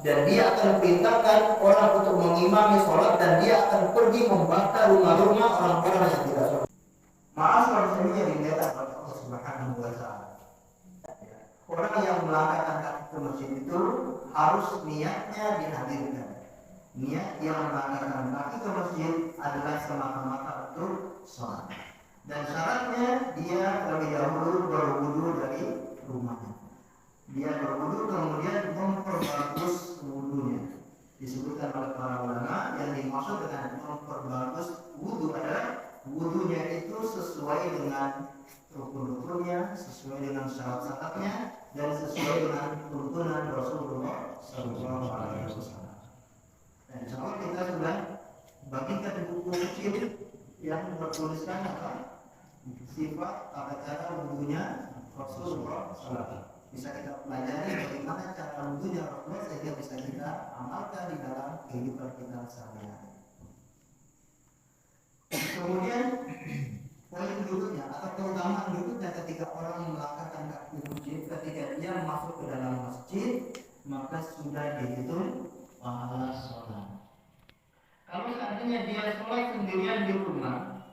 dan dia akan perintahkan orang untuk mengimami sholat, dan dia akan pergi membakar rumah-rumah orang-orang yang tidak sholat. Maaf kalau ini dimuliakan oleh Allah Subhanahu wa Ta'ala. Orang yang melangkahkan kaki ke masjid itu harus niatnya dihadirkan. Niat yang melangkahkan kaki ke masjid adalah semata-mata untuk sholat. Dan syaratnya dia terlebih dahulu berwudu dari rumahnya. Dia berwudu kemudian memperbagus wudunya. Disebutkan oleh para ulama yang dimaksud dengan memperbagus wudu adalah wudunya itu sesuai dengan rukun-rukunnya, sesuai dengan syarat-syaratnya, dan sesuai dengan tuntunan Rasulullah SAW. Dan insya Allah kita sudah bagikan buku kecil yang bertuliskan apa? Sifat tata cara wudunya Rasulullah SAW. Bisa kita pelajari bagaimana cara wudunya Rasulullah sehingga bisa kita amalkan di dalam kehidupan kita sehari-hari. Kemudian poin berikutnya atau keutamaan berikutnya ketika orang melangkahkan kaki masjid, ketika dia masuk ke dalam masjid, maka sudah dihitung pahala sholat. Kalau seandainya dia sholat sendirian di rumah,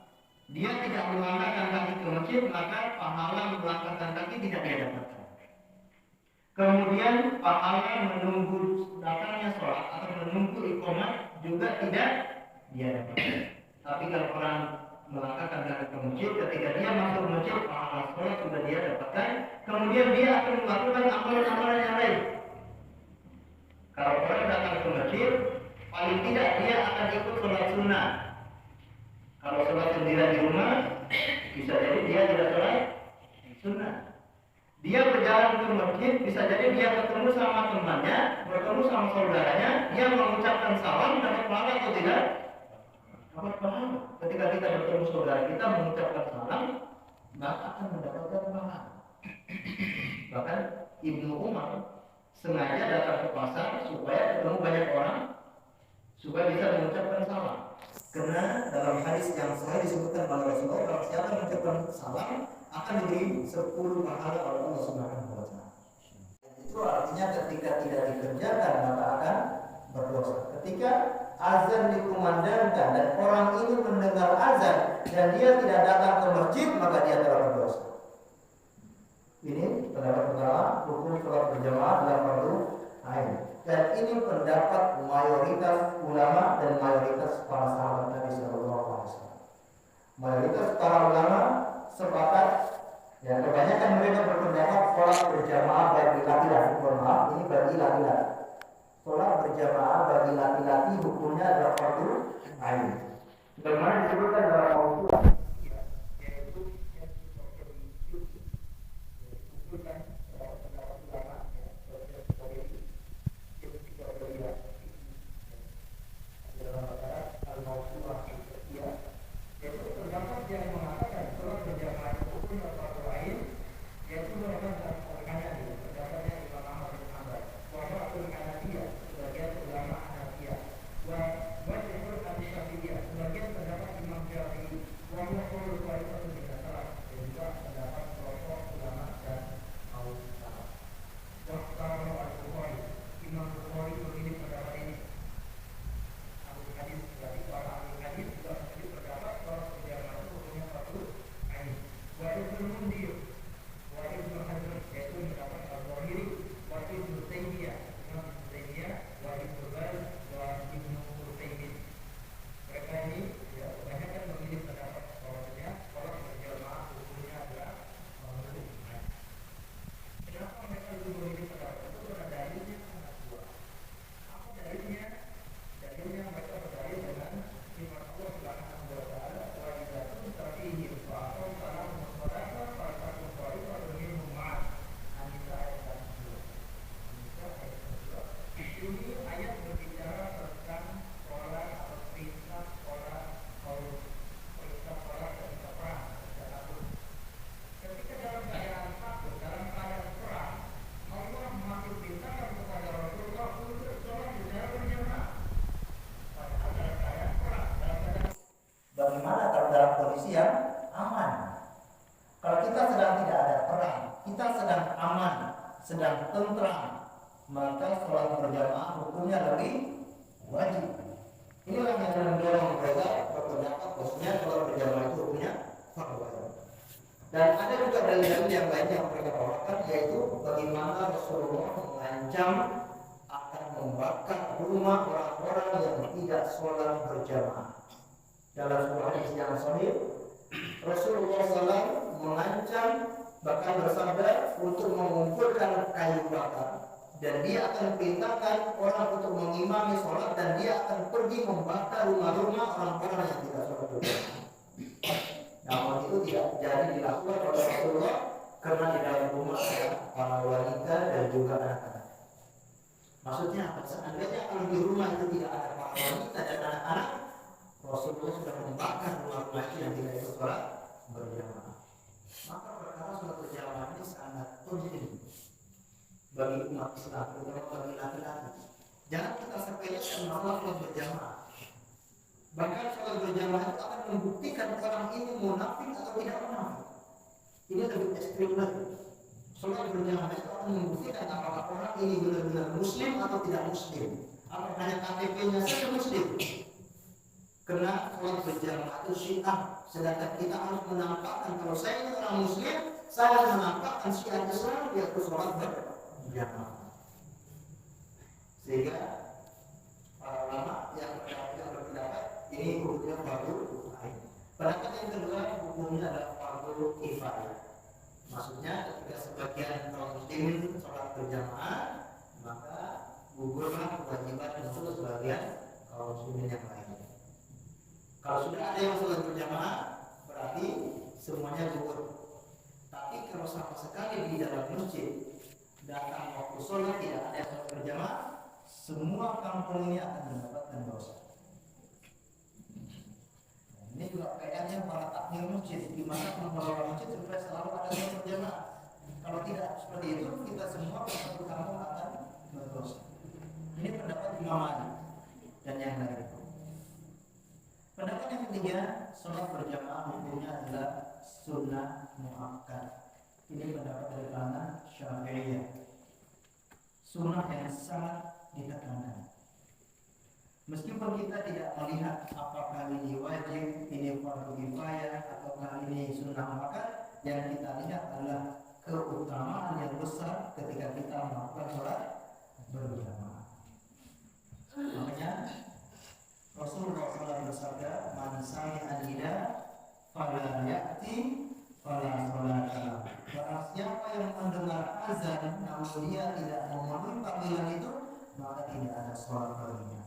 dia tidak melangkahkan kaki ke masjid, maka pahala melangkahkan kaki tidak dia dapatkan. Kemudian pahala menunggu datangnya sholat atau menunggu iqamah juga tidak dia dapatkan. Tapi kalau orang melangkahkan kaki ke masjid, ketika dia masuk masjid, pahala sholat sudah dia dapatkan. Kemudian dia akan melakukan amalan-amalan yang lain. Kalau orang datang ke masjid, paling tidak dia akan ikut sholat sunnah. Kalau sholat sendirian di rumah, bisa jadi dia tidak sholat sunnah. Dia berjalan ke masjid, bisa jadi dia ketemu sama temannya, bertemu sama saudaranya, dia mengucapkan salam, dapat pahala atau tidak? Dapat pahala. Ketika kita bertemu saudara kita mengucapkan salam, maka akan mendapatkan pahala. Bahkan Ibnu Umar sengaja datang ke pasar supaya ketemu banyak orang, supaya bisa mengucapkan salam. Karena dalam hadis yang sahih disebutkan oleh Rasulullah, kalau siapa mengucapkan salam akan diberi 10 pahala oleh Allah Subhanahu wa Ta'ala. Itu artinya ketika tidak dikerjakan maka akan berdosa. Ketika azan dikumandangkan dan orang ini mendengar azan dan dia tidak datang ke masjid, maka dia telah berdosa. Ini pendapat pertama, hukum sholat berjamaah dalam fardu ain. Dan ini pendapat mayoritas ulama dan mayoritas para sahabat Nabi Sallallahu Alaihi Wasallam. Mayoritas para ulama sepakat, ya kebanyakan mereka berpendapat sholat berjamaah bagi laki-laki. Maaf, ini bagi laki-laki. Sholat berjamaah bagi laki-laki hukumnya adalah fardu ain. Bagaimana disebutkan dalam Al-Quran? Bagaimana kalau dalam kondisi yang aman? Kalau kita sedang tidak ada perang, kita sedang aman, sedang tentram, maka sholat berjamaah hukumnya lebih wajib. Inilah yang mendorong mereka berpendapat bahwasanya sholat berjamaah itu hukumnya fardu wajib. Dan ada juga dalil-dalil yang lainnya yang mereka bawakan, yaitu bagaimana Rasulullah mengancam akan membakar rumah orang-orang yang tidak sholat berjamaah. Dalam sebuah hadis yang sahih, Rasulullah SAW mengancam, bahkan bersabda, untuk mengumpulkan kayu bakar, dan dia akan perintahkan orang untuk mengimami sholat, dan dia akan pergi membakar rumah-rumah orang-orang yang tidak sholat berjamaah. Namun itu tidak jadi dilakukan oleh Rasulullah karena di dalam rumah ada para wanita dan juga anak-anak. Maksudnya apa? Seandainya kalau di rumah itu tidak ada para wanita dan anak-anak, Rasulullah sudah membakar rumah-rumah itu yang tidak ikut sholat berjamaah. Maka perkara sholat berjamaah ini sangat penting bagi umat Islam, terutama bagi laki-laki. Jangan kita sepelekan masalah sholat berjamaah. Bahkan sholat berjamaah itu akan membuktikan orang ini munafik atau tidak munafik. Ini lebih ekstrim lagi. Sholat berjamaah itu akan membuktikan apakah orang ini benar-benar muslim atau tidak muslim. Apakah hanya KTP-nya saja muslim. Karena sholat berjamaah itu syiar, sedangkan kita harus menampakkan kalau saya ini orang muslim, saya menampakkan syiar Islam yaitu sholat berjamaah. Sehingga para ulama yang berpendapat ini hukumnya fardu ain. Pendapat yang kedua hukumnya adalah fardu kifayah. Maksudnya ketika sebagian kaum muslimin sholat berjamaah, maka gugurlah kewajiban untuk sebagian kaum muslimin yang lain. Kalau sudah ada yang sholat berjamaah, berarti semuanya gugur. Tapi kalau sama sekali di dalam masjid datang waktu sholat tidak ada yang sholat berjamaah, semua kampung ini akan mendapatkan dosa. Ini juga PR-nya para takmir masjid, di mana pengelola masjid supaya selalu ada sholat berjamaah. Kalau tidak seperti itu, kita semua satu kampung akan berdosa. Ini pendapat Imam Ali dan yang lain. Pendapat yang ketiga, sholat berjamaah hukumnya adalah sunnah muakkad. Ini pendapat dari kalangan Syafi'iyah. Sunnah yang sangat ditekankan. Meskipun kita tidak melihat apakah ini wajib, ini fardu kifayah, ataukah ini sunnah muakkad, yang kita lihat adalah keutamaan yang besar ketika kita melakukan sholat berjamaah. Makanya Rasulullah SAW bersabda, "Man sami'a nida fala ya'ti fala sholata." Barang siapa yang mendengar azan namun dia tidak memenuhi panggilan itu, maka tidak ada sholat baginya.